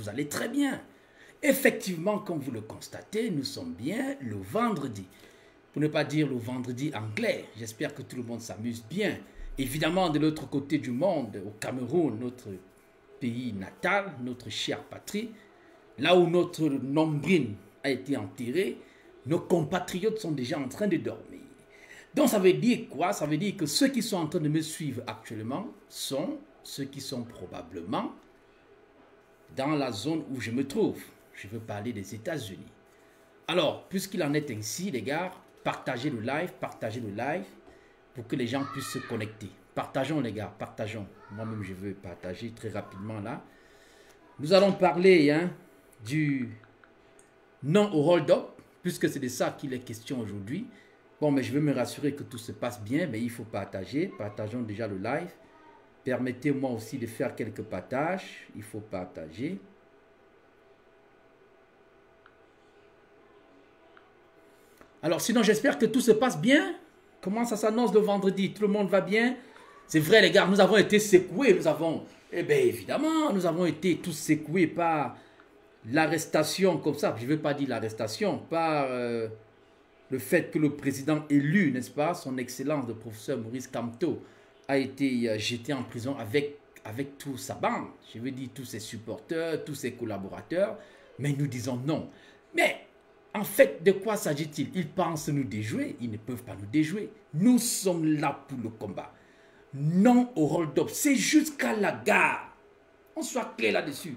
vous allez très bien. Effectivement, comme vous le constatez, nous sommes bien le vendredi. Pour ne pas dire le vendredi anglais, j'espère que tout le monde s'amuse bien. Évidemment, de l'autre côté du monde, au Cameroun, notre pays natal, notre chère patrie, là où notre nombril a été enterré, nos compatriotes sont déjà en train de dormir. Donc ça veut dire quoi? Ça veut dire que ceux qui sont en train de me suivre actuellement sont ceux qui sont probablement dans la zone où je me trouve. Je veux parler des États-Unis. Alors, puisqu'il en est ainsi, les gars, partagez le live pour que les gens puissent se connecter. Partageons, les gars, partageons. Moi-même, je veux partager très rapidement là. Nous allons parler du non au hold-up, puisque c'est de ça qu'il est question aujourd'hui. Bon, mais je veux me rassurer que tout se passe bien, mais il faut partager. Partageons déjà le live. Permettez-moi aussi de faire quelques partages. Il faut partager. Alors, sinon, j'espère que tout se passe bien. Comment ça s'annonce le vendredi? Tout le monde va bien? C'est vrai, les gars, nous avons été secoués. Eh bien, évidemment, nous avons été tous secoués par l'arrestation, comme ça. Je ne veux pas dire l'arrestation, par le fait que le président élu, n'est-ce pas, son excellence, le professeur Maurice Kamto, a été jeté en prison avec toute sa bande. Je veux dire, tous ses supporters, tous ses collaborateurs. Mais nous disons non. Mais en fait, de quoi s'agit-il? Ils pensent nous déjouer. Ils ne peuvent pas nous déjouer. Nous sommes là pour le combat. Non au hold-up. C'est jusqu'à la gare. On soit clair là-dessus.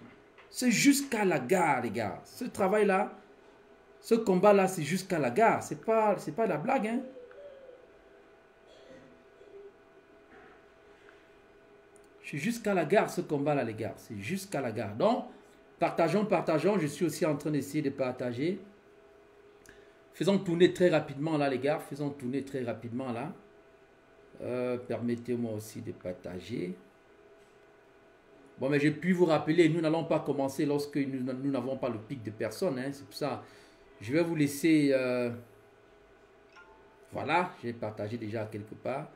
C'est jusqu'à la gare, les gars. Ce travail-là, ce combat-là, c'est jusqu'à la gare. C'est pas la blague, hein. C'est jusqu'à la gare, ce combat-là, les gars. C'est jusqu'à la gare. Donc, partageons. Je suis aussi en train d'essayer de partager. Faisons tourner très rapidement là, les gars. Faisons tourner très rapidement là. Permettez-moi aussi de partager. Bon, mais je puis vous rappeler, nous n'allons pas commencer lorsque nous n'avons pas le pic de personnes. Hein. C'est pour ça. Je vais vous laisser. Voilà, j'ai partagé déjà quelque part.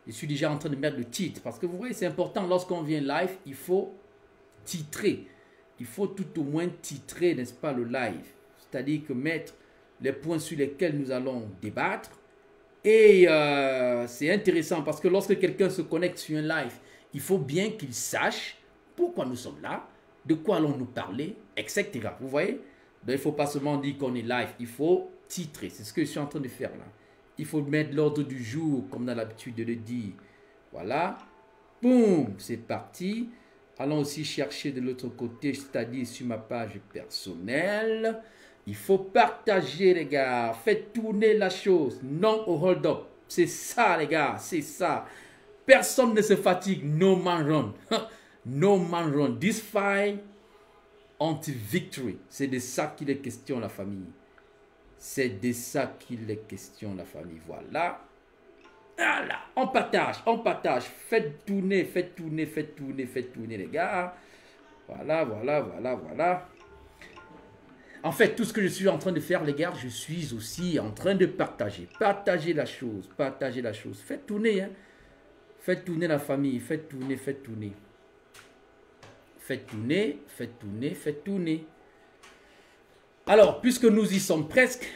Je suis déjà en train de mettre le titre. Parce que vous voyez, c'est important. Lorsqu'on vient live, il faut titrer. Il faut tout au moins titrer, n'est-ce pas, le live. C'est-à-dire que mettre les points sur lesquels nous allons débattre. Et c'est intéressant parce que lorsque quelqu'un se connecte sur un live, il faut bien qu'il sache pourquoi nous sommes là, de quoi allons-nous parler, etc. Vous voyez? Donc, il ne faut pas seulement dire qu'on est live, il faut titrer. C'est ce que je suis en train de faire là. Il faut mettre l'ordre du jour, comme on a l'habitude de le dire. Voilà. Boum, c'est parti. Allons aussi chercher de l'autre côté, c'est-à-dire sur ma page personnelle. Il faut partager, les gars. Faites tourner la chose. Non au hold-up. C'est ça, les gars. C'est ça. Personne ne se fatigue. No man run. No man run. This fight until victory. C'est de ça qu'il est question, la famille. C'est de ça qu'il est question, la famille. Voilà. Voilà. On partage. Faites tourner, les gars. Voilà. En fait, tout ce que je suis en train de faire, les gars, je suis aussi en train de partager. Partagez la chose. Faites tourner, hein. Faites tourner la famille. Faites tourner. Alors, puisque nous y sommes presque,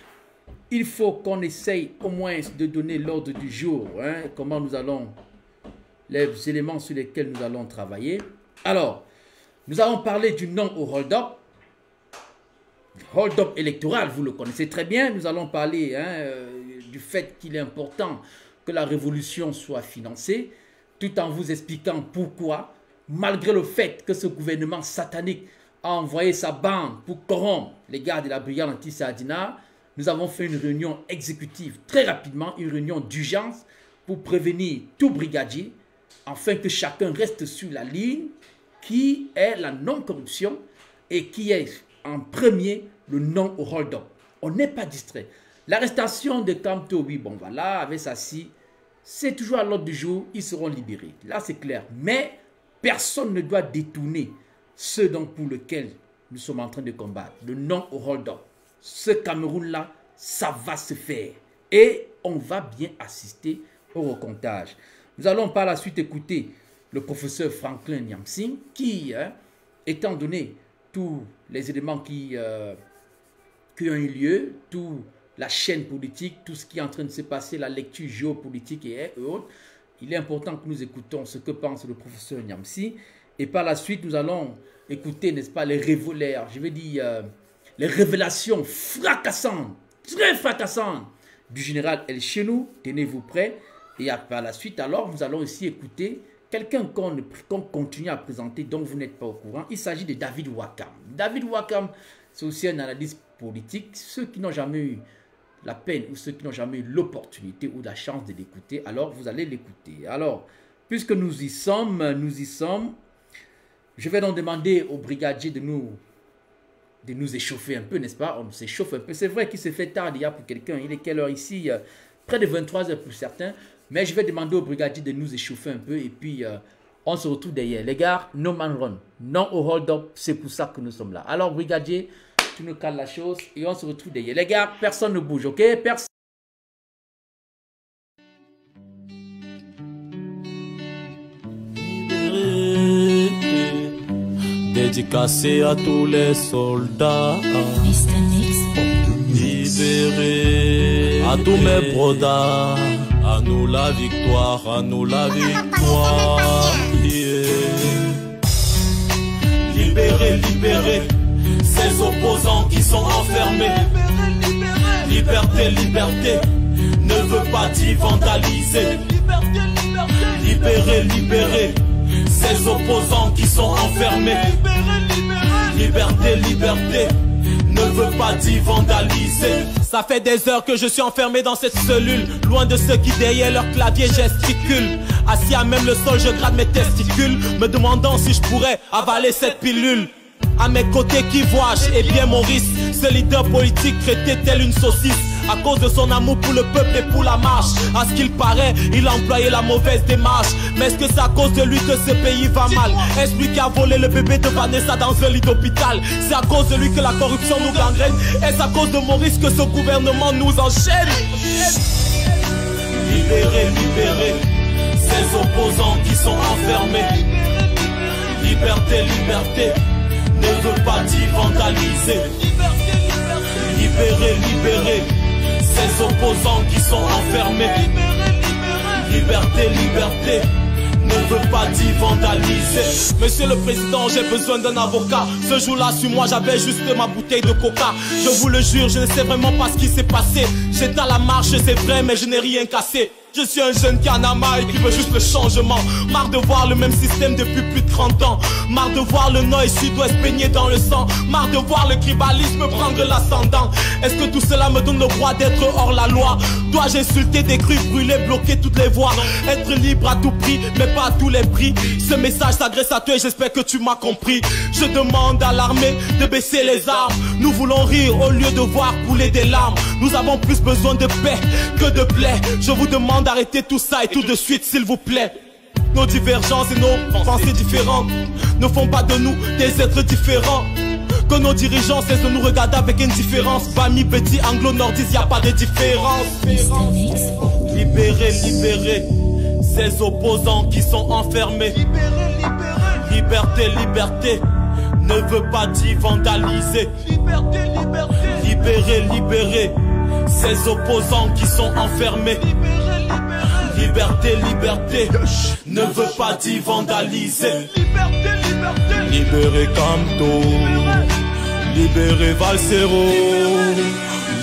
il faut qu'on essaye au moins de donner l'ordre du jour. Hein, comment nous allons, les éléments sur lesquels nous allons travailler. Alors, nous allons parler du non au hold-up. Hold-up électoral, vous le connaissez très bien. Nous allons parler du fait qu'il est important que la révolution soit financée, tout en vous expliquant pourquoi, malgré le fait que ce gouvernement satanique a envoyé sa bande pour corrompre les gars de la brigade anti-Sardina, nous avons fait une réunion exécutive très rapidement, une réunion d'urgence pour prévenir tout brigadier, afin que chacun reste sur la ligne qui est la non-corruption et qui est en premier le non au hold-up. On n'est pas distrait. L'arrestation de Kamto, oui, bon voilà, avec Sassi, c'est toujours à l'ordre du jour, ils seront libérés. Là, c'est clair. Mais personne ne doit détourner ce pour lequel nous sommes en train de combattre, le non au hold-up. Ce Cameroun-là, ça va se faire. Et on va bien assister au recomptage. Nous allons par la suite écouter le professeur Franklin Nyamsing qui, étant donné tous les éléments qui ont eu lieu, toute la chaîne politique, tout ce qui est en train de se passer, la lecture géopolitique et autres. Il est important que nous écoutons ce que pense le professeur Niamsi. Et par la suite, nous allons écouter, n'est-ce pas, les révélations fracassantes, très fracassantes du général El Chenou. Tenez-vous prêts. Et par la suite, alors, nous allons aussi écouter quelqu'un qu'on continue à présenter, dont vous n'êtes pas au courant. Il s'agit de David Wakam. David Wakam, c'est aussi un analyste politique. Ceux qui n'ont jamais eu la peine ou ceux qui n'ont jamais eu l'opportunité ou la chance de l'écouter, alors vous allez l'écouter. Alors, puisque nous y sommes, je vais donc demander au brigadier de nous échauffer un peu, n'est-ce pas? On s'échauffe un peu. C'est vrai qu'il se fait tard déjà pour quelqu'un. Il est quelle heure ici? Près de 23 h pour certains. Mais je vais demander au brigadier de nous échauffer un peu et puis on se retrouve derrière. Les gars, no man run, non au hold-up, c'est pour ça que nous sommes là. Alors, brigadier, tu nous cales la chose et on se retrouve derrière. Les gars, personne ne bouge, ok? Personne. Dédicacé à tous les soldats, libérés à tous mes brodas. À nous la victoire, à nous la victoire. Yeah. Libérez, libérez ces opposants qui sont enfermés. Liberté, liberté ne veut pas dire vandaliser. Libérez, libérez ces opposants qui sont enfermés. Liberté, liberté ne veut pas dire vandaliser. Ça fait des heures que je suis enfermé dans cette cellule, loin de ceux qui derrière leur clavier gesticulent. Assis à même le sol, je gratte mes testicules, me demandant si je pourrais avaler cette pilule. À mes côtés, qui vois-je? Eh bien Maurice, ce leader politique traité tel une saucisse. À cause de son amour pour le peuple et pour la marche. À ce qu'il paraît, il a employé la mauvaise démarche. Mais est-ce que c'est à cause de lui que ce pays va mal? Est-ce lui qui a volé le bébé de Vanessa dans un lit d'hôpital? C'est à cause de lui que la corruption nous gangrène? Est-ce à cause de Maurice que ce gouvernement nous enchaîne? Libérez, libérez ces opposants qui sont enfermés. Liberté, liberté ne veut pas dire vandaliser. Libérez, libérez ces opposants qui sont enfermés. Liberté, liberté ne veut pas dire vandaliser. Monsieur le Président, j'ai besoin d'un avocat. Ce jour-là, sur moi, j'avais juste ma bouteille de coca. Je vous le jure, je ne sais vraiment pas ce qui s'est passé. J'étais à la marche, c'est vrai, mais je n'ai rien cassé. Je suis un jeune qui en a marre et qui veut juste le changement. Marre de voir le même système depuis plus de 30 ans. Marre de voir le nord et sud-ouest baigner dans le sang. Marre de voir le tribalisme prendre l'ascendant. Est-ce que tout cela me donne le droit d'être hors la loi? Dois-je insulter, détruire, brûler, bloquer toutes les voies? Être libre à tout prix, mais pas à tous les prix. Ce message s'adresse à toi et j'espère que tu m'as compris. Je demande à l'armée de baisser les armes. Nous voulons rire au lieu de voir couler des larmes. Nous avons plus besoin de paix que de plaies. Je vous demande d'arrêter tout ça et tout de suite s'il vous plaît. Nos divergences et nos pensées différentes ne font pas de nous des êtres différents. Que nos dirigeants cessent de nous regarder avec indifférence. Bami, Betty, Anglo-Nordiste, y a pas de différence. Libérez, libérez ces opposants qui sont enfermés. Liberté, liberté ne veut pas dire vandaliser. Libérez, libérez ces opposants qui sont enfermés. Liberté, liberté ne veut pas dire vandaliser. Libérez Camto, libérez Valsero,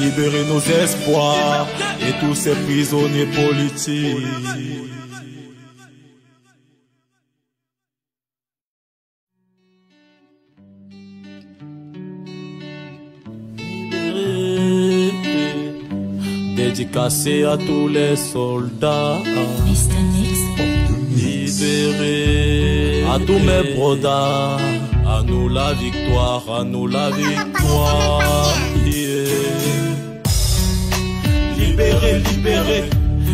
libérez nos espoirs et tous ces prisonniers politiques. Dédicacé à tous les soldats, libérés à tous mes brodas. À nous la victoire, à nous la victoire. Yeah. Libérez, libérez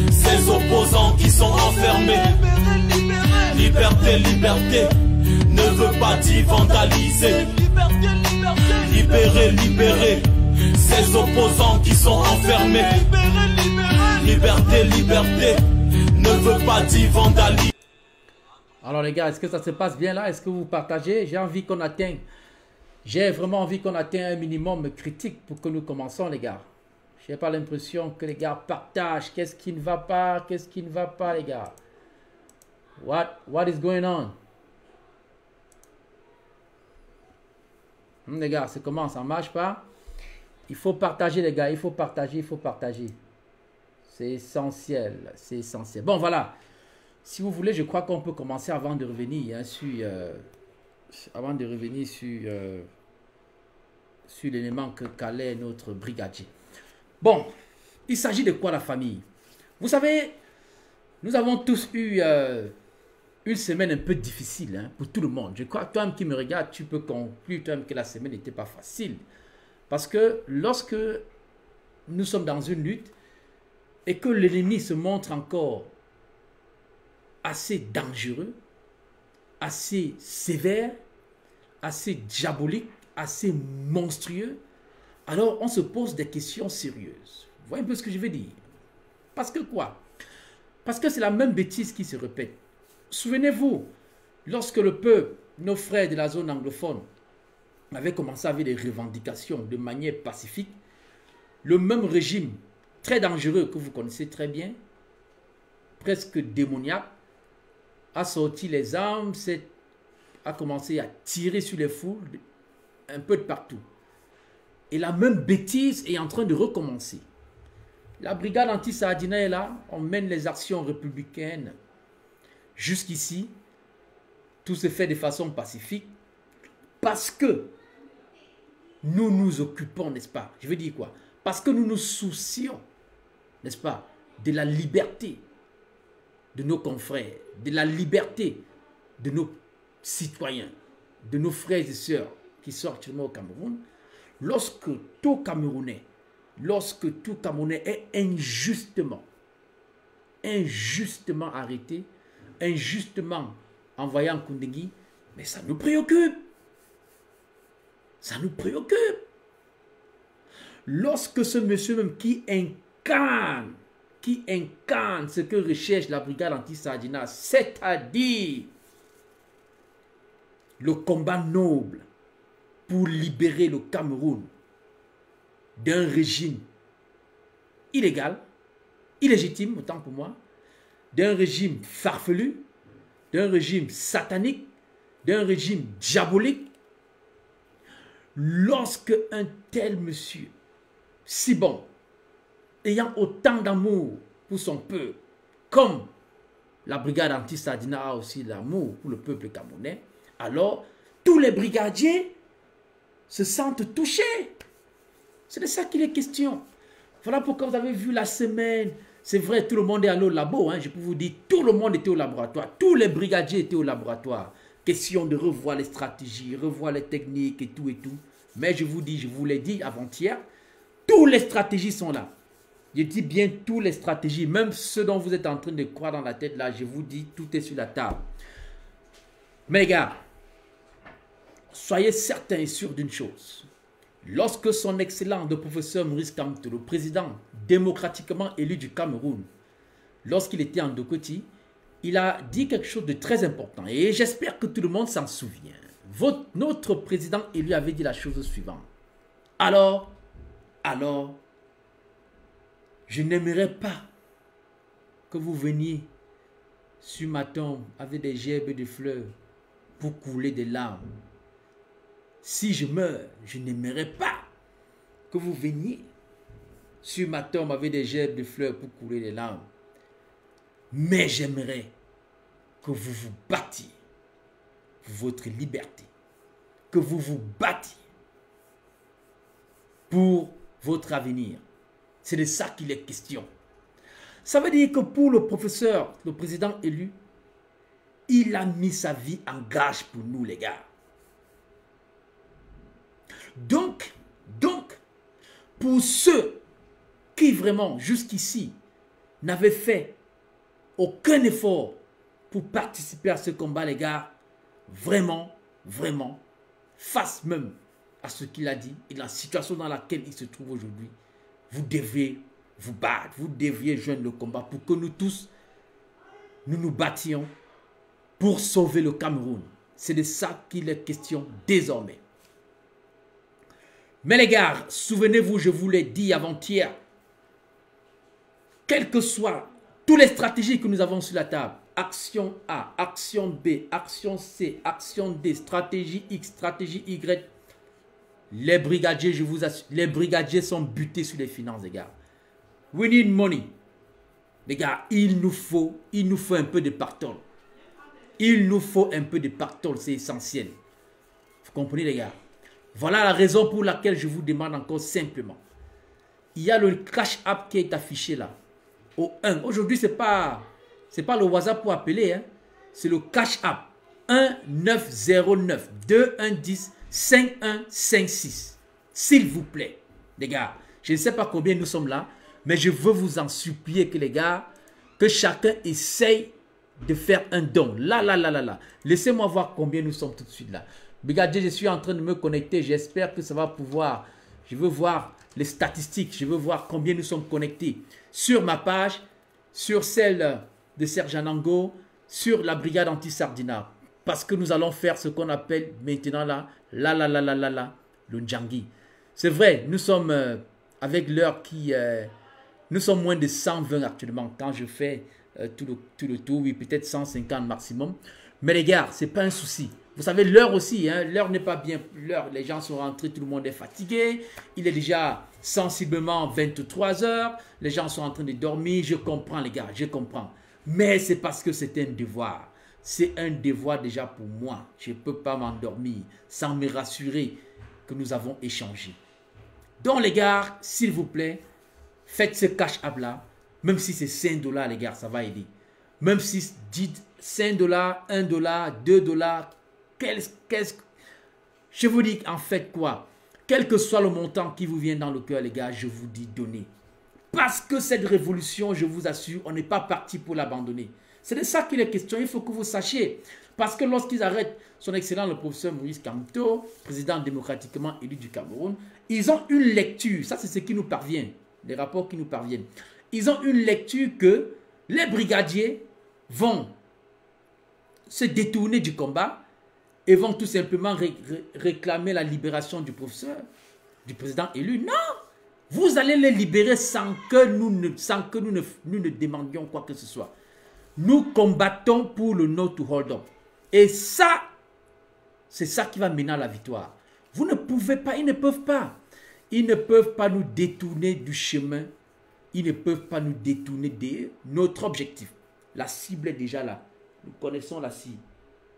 ces opposants qui sont enfermés. Liberté, liberté ne veut pas dire vandaliser. Libérez, libérez ces opposants qui sont enfermés. Liberté, liberté ne veut pas dire vandaliser. Alors les gars, est-ce que ça se passe bien là? Est-ce que vous partagez? J'ai envie qu'on atteigne J'ai vraiment envie qu'on atteigne un minimum critique pour que nous commençons, les gars. Je n'ai pas l'impression que les gars partagent. Qu'est-ce qui ne va pas? Qu'est-ce qui ne va pas, les gars? What is going on? Les gars, c'est comment? Ça ne marche pas? Il faut partager, les gars. Il faut partager, il faut partager. C'est essentiel. C'est essentiel. Bon, voilà. Si vous voulez, je crois qu'on peut commencer avant de revenir sur l'élément que calait notre brigadier. Bon, il s'agit de quoi la famille? Vous savez, nous avons tous eu une semaine un peu difficile, hein, pour tout le monde. Je crois que toi qui me regardes, tu peux conclure toi-même que la semaine n'était pas facile. Parce que lorsque nous sommes dans une lutte et que l'ennemi se montre encore assez dangereux, assez sévère, assez diabolique, assez monstrueux, alors on se pose des questions sérieuses. Vous voyez un peu ce que je veux dire? Parce que quoi? Parce que c'est la même bêtise qui se répète. Souvenez-vous, lorsque le peuple, nos frères de la zone anglophone, avaient commencé avec des revendications de manière pacifique, le même régime très dangereux que vous connaissez très bien, presque démoniaque, a sorti les armes, a commencé à tirer sur les foules un peu de partout. Et la même bêtise est en train de recommencer. La brigade anti-Sardina est là, on mène les actions républicaines. Jusqu'ici, tout se fait de façon pacifique parce que nous nous occupons, n'est-ce pas? Je veux dire quoi? Parce que nous nous soucions, n'est-ce pas, de la liberté de nos confrères, de la liberté de nos citoyens, de nos frères et sœurs qui sont actuellement au Cameroun. Lorsque tout Camerounais est injustement arrêté, injustement envoyé en Koundegui, mais ça nous préoccupe. Ça nous préoccupe. Lorsque ce monsieur même qui incarne ce que recherche la brigade anti-Sardina, c'est-à-dire le combat noble pour libérer le Cameroun d'un régime illégal, illégitime autant pour moi, d'un régime farfelu, d'un régime satanique, d'un régime diabolique. Lorsque un tel monsieur, si bon, ayant autant d'amour pour son peuple, comme la brigade anti-Sardina a aussi l'amour pour le peuple camerounais, alors tous les brigadiers se sentent touchés. C'est de ça qu'il est question. Voilà pourquoi vous avez vu la semaine. C'est vrai, tout le monde est allé au labo. Hein, je peux vous dire, tout le monde était au laboratoire. Tous les brigadiers étaient au laboratoire. Question de revoir les stratégies, revoir les techniques et tout et tout. Mais je vous dis, je vous l'ai dit avant-hier, toutes les stratégies sont là. Je dis bien toutes les stratégies, même ceux dont vous êtes en train de croire dans la tête là, je vous dis, tout est sur la table. Mais les gars, soyez certains et sûrs d'une chose. Lorsque son excellent de professeur Maurice Kamto, le président démocratiquement élu du Cameroun, lorsqu'il était en Dokoti, il a dit quelque chose de très important. Et j'espère que tout le monde s'en souvient. Notre président élu avait dit la chose suivante. Alors, je n'aimerais pas que vous veniez sur ma tombe avec des gerbes de fleurs pour couler des larmes. Si je meurs, je n'aimerais pas que vous veniez sur ma tombe avec des gerbes de fleurs pour couler des larmes. Mais j'aimerais que vous vous battiez pour votre liberté, que vous vous battiez pour votre avenir. C'est de ça qu'il est question. Ça veut dire que pour le professeur, le président élu, il a mis sa vie en gage pour nous, les gars. Donc, pour ceux qui vraiment, jusqu'ici, n'avaient fait aucun effort pour participer à ce combat, les gars, vraiment, face même à ce qu'il a dit et la situation dans laquelle il se trouve aujourd'hui, vous devez vous battre, vous deviez joindre le combat pour que nous tous, nous nous battions pour sauver le Cameroun. C'est de ça qu'il est question désormais. Mais les gars, souvenez-vous, je vous l'ai dit avant-hier, quelles que soient toutes les stratégies que nous avons sur la table, action A, action B, action C, action D, stratégie X, stratégie Y, les brigadiers, je vous assure, les brigadiers sont butés sur les finances, les gars. We need money. Les gars, il nous faut un peu de pactole. Il nous faut un peu de pactole, c'est essentiel. Vous comprenez, les gars? Voilà la raison pour laquelle je vous demande encore simplement. Il y a le cash app qui est affiché là. Au 1. Aujourd'hui, c'est pas le WhatsApp pour appeler. Hein. C'est le cash app. 1909 2110 5156. S'il vous plaît, les gars. Je ne sais pas combien nous sommes là. Mais je veux vous en supplier que les gars, que chacun essaye de faire un don. Là. Laissez-moi voir combien nous sommes tout de suite là. Regardez, je suis en train de me connecter. J'espère que ça va pouvoir. Je veux voir les statistiques. Je veux voir combien nous sommes connectés. Sur ma page, sur celle de Serge Anango, sur la brigade anti-Sardina. Parce que nous allons faire ce qu'on appelle maintenant là, le Ndjangi. C'est vrai, nous sommes avec l'heure qui... nous sommes moins de 120 actuellement. Quand je fais tout le tour, oui, peut-être 150 maximum. Mais les gars, ce n'est pas un souci. Vous savez, l'heure aussi, hein, l'heure n'est pas bien. L'heure, les gens sont rentrés, tout le monde est fatigué. Il est déjà sensiblement 23 heures. Les gens sont en train de dormir. Je comprends, les gars, je comprends. Mais c'est parce que c'est un devoir. C'est un devoir déjà pour moi. Je ne peux pas m'endormir sans me rassurer que nous avons échangé. Donc, les gars, s'il vous plaît, faites ce cash app là. Même si c'est 5 $, les gars, ça va aider. Même si dites 5 $, 1 $, 2 $, je vous dis en fait quoi? Quel que soit le montant qui vous vient dans le cœur, les gars, je vous dis donnez. Parce que cette révolution, je vous assure, on n'est pas parti pour l'abandonner. C'est de ça qu'il est question, il faut que vous sachiez. Parce que lorsqu'ils arrêtent son excellent le professeur Maurice Kamto, président démocratiquement élu du Cameroun, ils ont une lecture, ça c'est ce qui nous parvient, les rapports qui nous parviennent. Ils ont une lecture que les brigadiers vont se détourner du combat et vont tout simplement réclamer la libération du professeur, du président élu. Non! Vous allez les libérer sans que nous ne demandions quoi que ce soit. Nous combattons pour le no to hold up. Et ça, c'est ça qui va mener à la victoire. Vous ne pouvez pas, ils ne peuvent pas. Ils ne peuvent pas nous détourner du chemin. Ils ne peuvent pas nous détourner de notre objectif. La cible est déjà là. Nous connaissons la cible.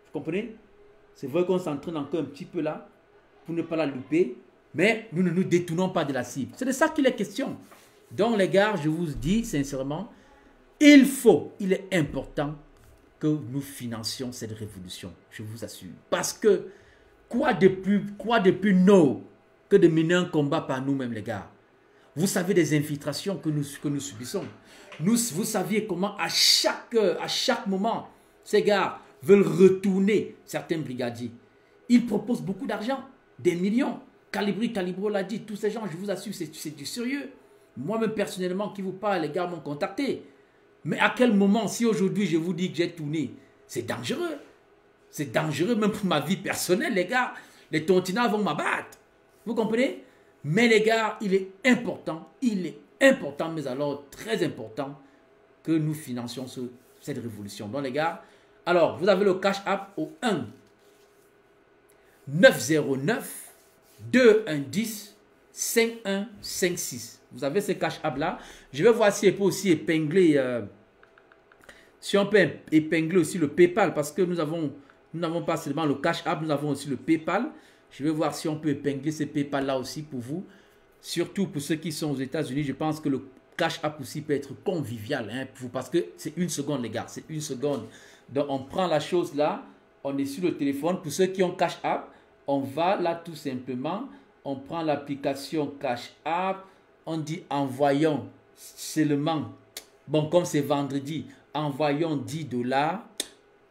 Vous comprenez? C'est vrai qu'on s'entraîne encore un petit peu là pour ne pas la louper. Mais nous ne nous détournons pas de la cible. C'est de ça qu'il est question. Donc les gars, je vous dis sincèrement, il est important que nous financions cette révolution. Je vous assure. Parce que quoi de plus no que de mener un combat par nous-mêmes, les gars. Vous savez des infiltrations que nous subissons. Vous saviez comment à chaque moment, ces gars veulent retourner certains brigadiers. Ils proposent beaucoup d'argent, des millions. Calibro l'a dit, tous ces gens, je vous assure, c'est du sérieux. Moi-même, personnellement, qui vous parle, les gars m'ont contacté. Mais à quel moment, si aujourd'hui je vous dis que j'ai tourné, c'est dangereux. C'est dangereux même pour ma vie personnelle, les gars. Les tontinats vont m'abattre. Vous comprenez? Mais les gars, il est important, mais alors très important, que nous financions cette révolution. Donc les gars, alors vous avez le cash app au 1 909 2110 5156. Vous avez ce cash app là. Je vais voir si on peut aussi épingler, si on peut épingler aussi le PayPal, parce que nous n'avons pas seulement le cash app, nous avons aussi le PayPal. Je vais voir si on peut épingler ce PayPal là aussi pour vous. Surtout pour ceux qui sont aux États-Unis, je pense que le cash app aussi peut être convivial hein, pour vous, parce que c'est une seconde les gars, c'est une seconde. Donc on prend la chose là, on est sur le téléphone. Pour ceux qui ont cash app, on va là tout simplement, on prend l'application cash app, on dit envoyons seulement, bon comme c'est vendredi, envoyons 10 $.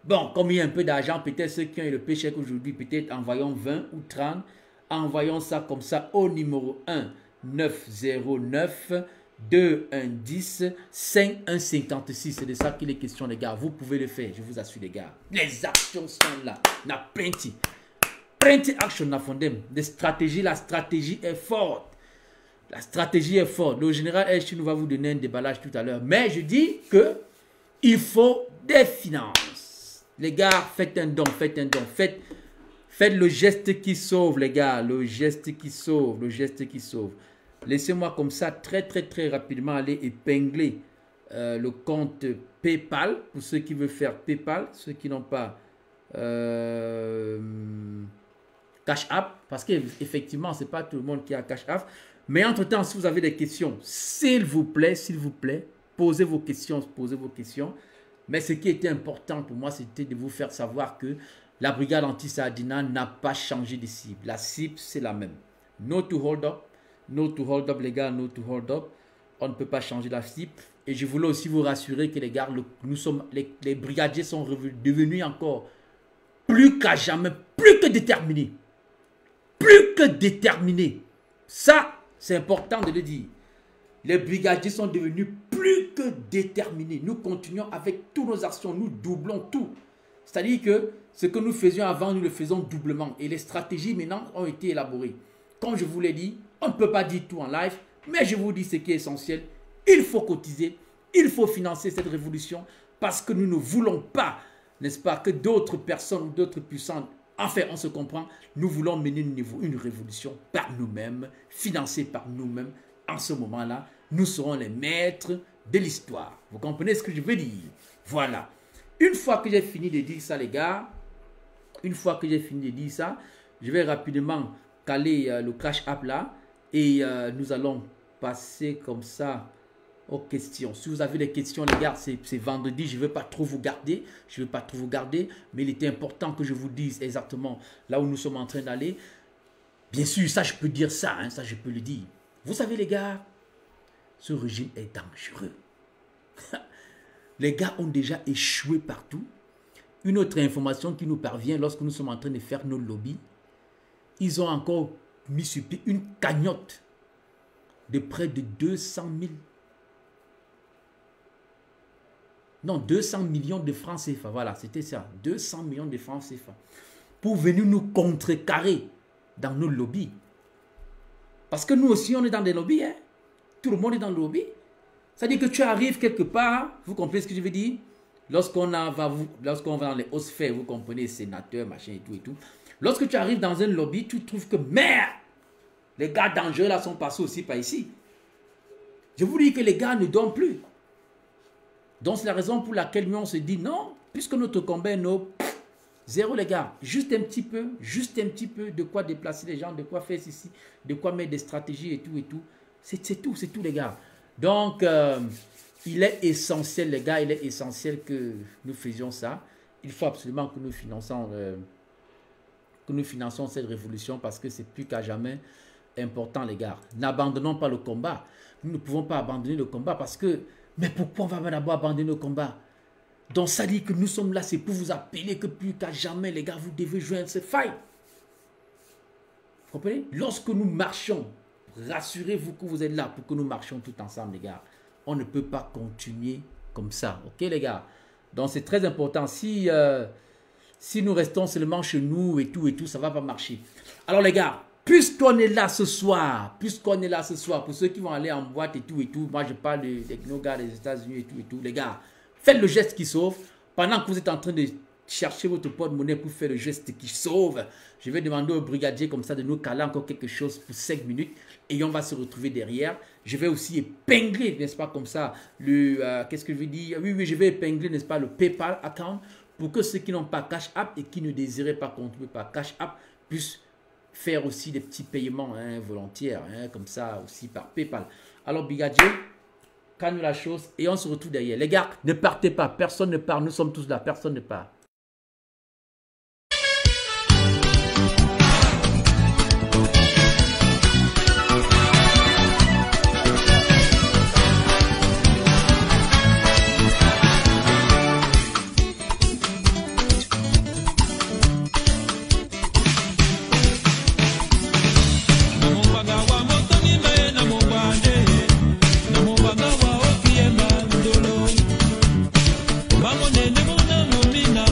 Bon, comme il y a un peu d'argent, peut-être ceux qui ont eu le paycheck aujourd'hui, peut-être envoyons 20 ou 30. Envoyons ça comme ça au numéro 1 909 2110 5156. C'est de ça qu'il est question, les gars. Vous pouvez le faire, je vous assure, les gars. Les actions sont là. La plenty. Print action à fondem. La stratégie est forte. La stratégie est forte. Le général H nous va vous donner un déballage tout à l'heure. Mais je dis que il faut des finances. Les gars, faites un don, faites un don. Faites le geste qui sauve, les gars. Le geste qui sauve, le geste qui sauve. Laissez-moi comme ça, très rapidement aller épingler le compte PayPal. Pour ceux qui veulent faire PayPal, ceux qui n'ont pas Cash App. Parce qu'effectivement, ce n'est pas tout le monde qui a Cash App. Mais entre-temps, si vous avez des questions, s'il vous plaît, posez vos questions, Mais ce qui était important pour moi, c'était de vous faire savoir que la brigade anti-Sardina n'a pas changé de cible. La cible, c'est la même. No to hold up, les gars, no to hold up. On ne peut pas changer la cible. Et je voulais aussi vous rassurer que les gars, les brigadiers sont devenus encore plus qu'à jamais, plus que déterminés. Plus que déterminés. Ça, c'est important de le dire. Les brigadiers sont devenus plus que déterminés. Nous continuons avec toutes nos actions. Nous doublons tout. C'est-à-dire que ce que nous faisions avant, nous le faisons doublement. Et les stratégies maintenant ont été élaborées. Comme je vous l'ai dit, on ne peut pas dire tout en live. Mais je vous dis ce qui est essentiel. Il faut cotiser. Il faut financer cette révolution. Parce que nous ne voulons pas, n'est-ce pas, que d'autres personnes, d'autres puissances, enfin, on se comprend, nous voulons mener une révolution par nous-mêmes, financée par nous-mêmes. En ce moment-là, nous serons les maîtres de l'histoire. Vous comprenez ce que je veux dire? Voilà. Une fois que j'ai fini de dire ça, les gars, je vais rapidement caler le Cash App là et nous allons passer comme ça aux questions. Si vous avez des questions, les gars, c'est vendredi, je ne veux pas trop vous garder. Mais il était important que je vous dise exactement là où nous sommes en train d'aller. Bien sûr, ça, je peux dire ça, hein, ça, je peux le dire. Vous savez, les gars, ce régime est dangereux. Les gars ont déjà échoué partout. Une autre information qui nous parvient lorsque nous sommes en train de faire nos lobbies, ils ont encore mis sur pied une cagnotte de près de 200 millions de francs CFA. Voilà, c'était ça. 200 millions de francs CFA. Pour venir nous contrecarrer dans nos lobbies. Parce que nous aussi, on est dans des lobbies. Hein? Tout le monde est dans le lobby. C'est-à-dire que tu arrives quelque part, vous comprenez ce que je veux dire? Lorsqu'on va dans les hautes sphères, vous comprenez, sénateurs, machin et tout. Lorsque tu arrives dans un lobby, tu trouves que merde, les gars dangereux là sont passés aussi par ici. Je vous dis que les gars ne dorment plus. Donc c'est la raison pour laquelle nous on se dit non, puisque notre combat est zéro les gars, juste un petit peu de quoi déplacer les gens, de quoi faire ceci, de quoi mettre des stratégies et tout. C'est tout les gars. Donc il est essentiel les gars, que nous faisions ça. Il faut absolument que nous finançons cette révolution parce que c'est plus qu'à jamais important les gars. N'abandonnons pas le combat. Nous ne pouvons pas abandonner le combat parce que, mais pourquoi on va d'abord abandonner le combat? Donc ça dit que nous sommes là, c'est pour vous appeler que plus qu'à jamais les gars, vous devez joindre ce fight. Vous comprenez? Lorsque nous marchons, rassurez-vous que vous êtes là pour que nous marchions tout ensemble les gars. On ne peut pas continuer comme ça, ok les gars? Donc c'est très important. Si nous restons seulement chez nous et tout, ça ne va pas marcher. Alors les gars, puisqu'on est là ce soir, pour ceux qui vont aller en boîte et tout, moi je parle de nos gars des États-Unis et tout, les gars, faites le geste qui sauve. Pendant que vous êtes en train de chercher votre porte-monnaie pour faire le geste qui sauve, je vais demander au brigadier comme ça de nous caler encore quelque chose pour 5 minutes et on va se retrouver derrière. Je vais aussi épingler, n'est-ce pas, comme ça, qu'est-ce que je veux dire? Oui, je vais épingler, n'est-ce pas, le PayPal account pour que ceux qui n'ont pas Cash App et qui ne désiraient pas contribuer par Cash App puissent faire aussi des petits paiements volontaires, comme ça aussi par PayPal. Alors, brigadier, calme la chose et on se retrouve derrière. Les gars, ne partez pas, personne ne part, nous sommes tous là, personne ne part. Mama nene mona mumina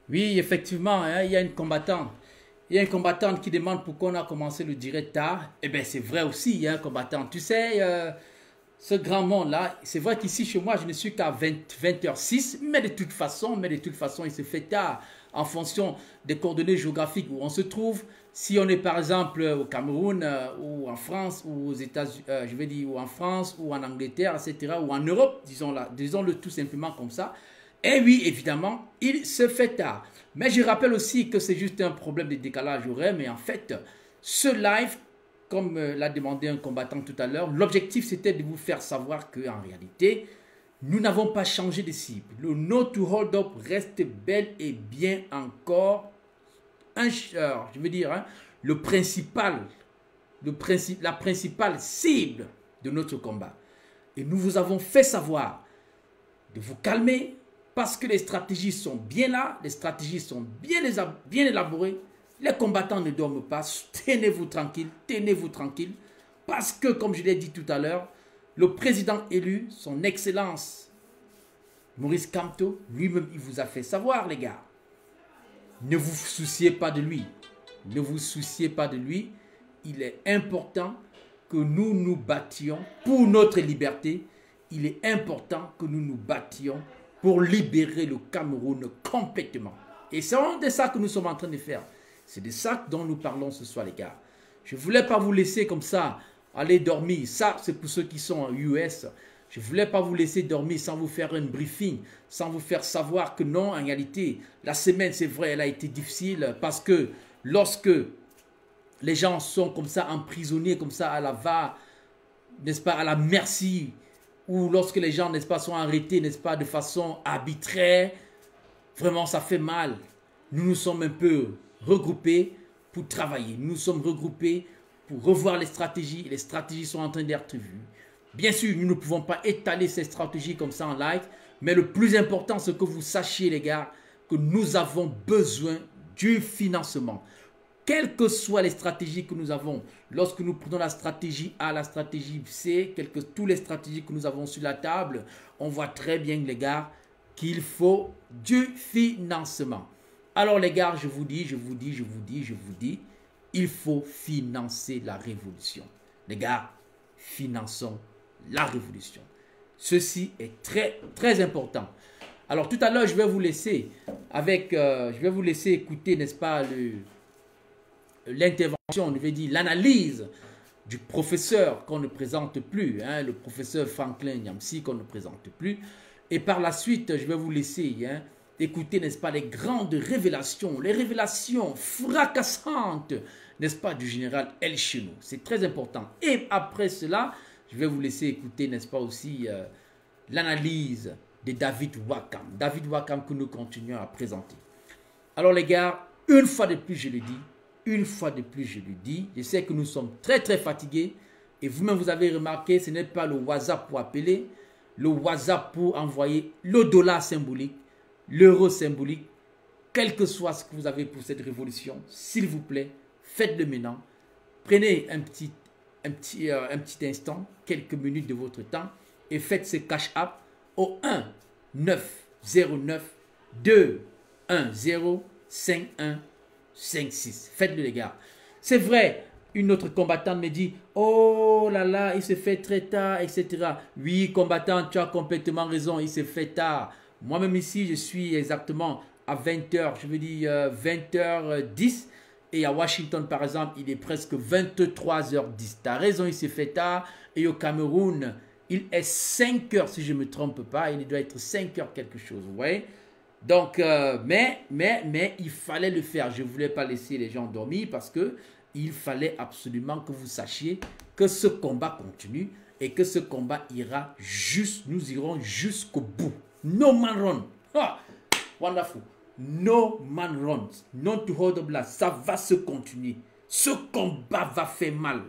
Oui, effectivement, hein, il y a une combattante. Il y a une combattante qui demande pourquoi on a commencé le direct tard. Eh bien, c'est vrai aussi, il y a un combattant. Tu sais, ce grand monde-là, c'est vrai qu'ici, chez moi, je ne suis qu'à 20h06, mais de toute façon, il se fait tard en fonction des coordonnées géographiques où on se trouve. Si on est par exemple au Cameroun ou en France ou aux États-Unis, je vais dire ou en France ou en Angleterre, etc., ou en Europe, disons-le tout simplement comme ça. Et oui, évidemment, il se fait tard. Mais je rappelle aussi que c'est juste un problème de décalage horaire. Mais en fait, ce live, comme l'a demandé un combattant tout à l'heure, l'objectif c'était de vous faire savoir qu'en réalité, nous n'avons pas changé de cible. Le No to Hold Up reste bel et bien encore je veux dire, hein, la principale cible de notre combat. Et nous vous avons fait savoir de vous calmer, parce que les stratégies sont bien là, les stratégies sont bien élaborées. Les combattants ne dorment pas. Tenez-vous tranquille. Parce que, comme je l'ai dit tout à l'heure, le président élu, son excellence Maurice Kamto, lui-même, il vous a fait savoir, les gars. Ne vous souciez pas de lui. Ne vous souciez pas de lui. Il est important que nous nous battions pour notre liberté. Il est important que nous nous battions pour libérer le Cameroun complètement. Et c'est de ça que nous sommes en train de faire. C'est de ça dont nous parlons ce soir, les gars. Je ne voulais pas vous laisser comme ça aller dormir. Ça, c'est pour ceux qui sont en US. Je ne voulais pas vous laisser dormir sans vous faire un briefing, sans vous faire savoir que non, en réalité, la semaine, c'est vrai, elle a été difficile parce que lorsque les gens sont comme ça emprisonnés, comme ça à la va, n'est-ce pas, à la merci, ou lorsque les gens, n'est-ce pas, sont arrêtés, n'est-ce pas, de façon arbitraire, vraiment, ça fait mal. Nous nous sommes un peu regroupés pour travailler. Nous nous sommes regroupés pour revoir les stratégies. Les stratégies sont en train d'être vues. Bien sûr, nous ne pouvons pas étaler ces stratégies comme ça en live, mais le plus important, c'est que vous sachiez, les gars, que nous avons besoin du financement. Quelles que soient les stratégies que nous avons, lorsque nous prenons la stratégie A, la stratégie C, toutes les stratégies que nous avons sur la table, on voit très bien, les gars, qu'il faut du financement. Alors, les gars, je vous dis, il faut financer la révolution. Les gars, finançons la révolution. Ceci est très, très important. Alors, tout à l'heure, je vais vous laisser écouter, n'est-ce pas, l'intervention, je vais dire l'analyse du professeur qu'on ne présente plus, hein, le professeur Franklin Nyamsi qu'on ne présente plus. Et par la suite, je vais vous laisser écouter, n'est-ce pas, les grandes révélations, les révélations fracassantes, n'est-ce pas, du général El Chenou. C'est très important. Et après cela, je vais vous laisser écouter, n'est-ce pas, aussi l'analyse de David Wakam. David Wakam que nous continuons à présenter. Alors les gars, une fois de plus je le dis, une fois de plus je le dis, je sais que nous sommes très très fatigués et vous-même vous avez remarqué, ce n'est pas le WhatsApp pour appeler, le WhatsApp pour envoyer le dollar symbolique, l'euro symbolique, quel que soit ce que vous avez pour cette révolution, s'il vous plaît, faites-le maintenant. Prenez un petit instant, quelques minutes de votre temps et faites ce cash app au 1 909 210 5156. Faites-le les gars. C'est vrai, une autre combattante me dit « Oh là là, il se fait très tard, etc. » Oui, combattante, tu as complètement raison, il se fait tard. Moi-même ici, je suis exactement à 20h, je veux dire 20h10. Et à Washington, par exemple, il est presque 23h10. Tu as raison, il se fait tard. Et au Cameroun, il est 5h, si je ne me trompe pas. Il doit être 5h quelque chose, vous voyez. Donc, mais, il fallait le faire. Je ne voulais pas laisser les gens dormir parce que il fallait absolument que vous sachiez que ce combat continue et que ce combat ira nous irons jusqu'au bout. No man run. Ah, wonderful. No man runs. Non to hold up là. Ça va se continuer. Ce combat va faire mal.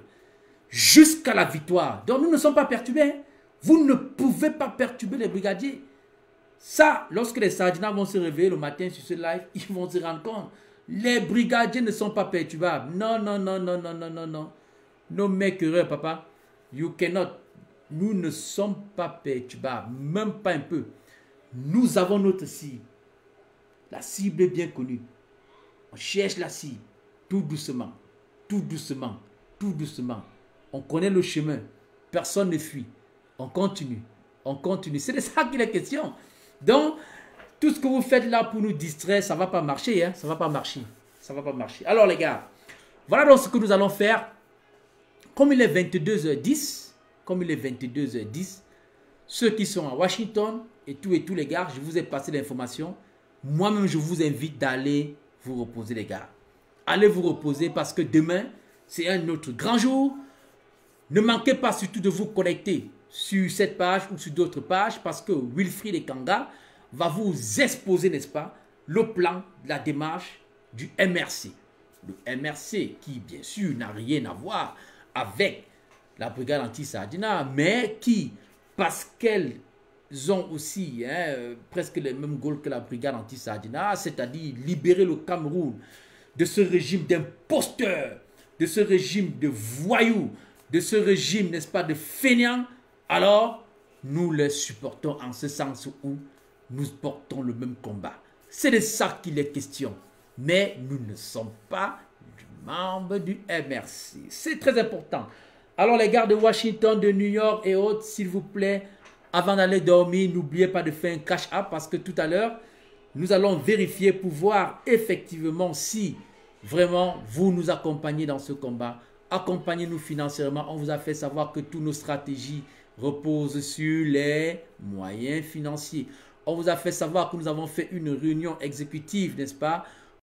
Jusqu'à la victoire. Donc nous ne sommes pas perturbés. Vous ne pouvez pas perturber les brigadiers. Ça, lorsque les sergents vont se réveiller le matin sur ce live, ils vont se rendre compte. Les brigadiers ne sont pas perturbables. Non. No make erreur, papa. You cannot. Nous ne sommes pas perturbables. Même pas un peu. Nous avons notre cible. La cible est bien connue. On cherche la cible. Tout doucement. Tout doucement. Tout doucement. On connaît le chemin. Personne ne fuit. On continue. On continue. C'est de ça qu'il est question. Donc, tout ce que vous faites là pour nous distraire, ça ne va pas marcher. Hein? Ça ne va pas marcher. Ça ne va pas marcher. Alors les gars, voilà donc ce que nous allons faire. Comme il est 22h10, ceux qui sont à Washington et tous les gars, je vous ai passé l'information. Moi-même, je vous invite d'aller vous reposer les gars. Allez vous reposer parce que demain, c'est un autre grand jour. Ne manquez pas surtout de vous connecter sur cette page ou sur d'autres pages parce que Wilfried Ekanga va vous exposer, n'est-ce pas, le plan de la démarche du MRC. Le MRC qui, bien sûr, n'a rien à voir avec la brigade anti-Sardina, mais qui, parce qu'elles ont aussi presque les mêmes goals que la brigade anti-Sardina, c'est-à-dire libérer le Cameroun de ce régime d'imposteurs, de ce régime de voyous, de ce régime, n'est-ce pas, de fainéants, alors nous les supportons en ce sens où nous portons le même combat. C'est de ça qu'il est question. Mais nous ne sommes pas membres du MRC. C'est très important. Alors les gars de Washington, de New York et autres, s'il vous plaît, avant d'aller dormir, n'oubliez pas de faire un cash app parce que tout à l'heure, nous allons vérifier pour voir effectivement si vraiment vous nous accompagnez dans ce combat. Accompagnez-nous financièrement. On vous a fait savoir que toutes nos stratégies reposent sur les moyens financiers. On vous a fait savoir que nous avons fait une réunion exécutive, n'est-ce pas,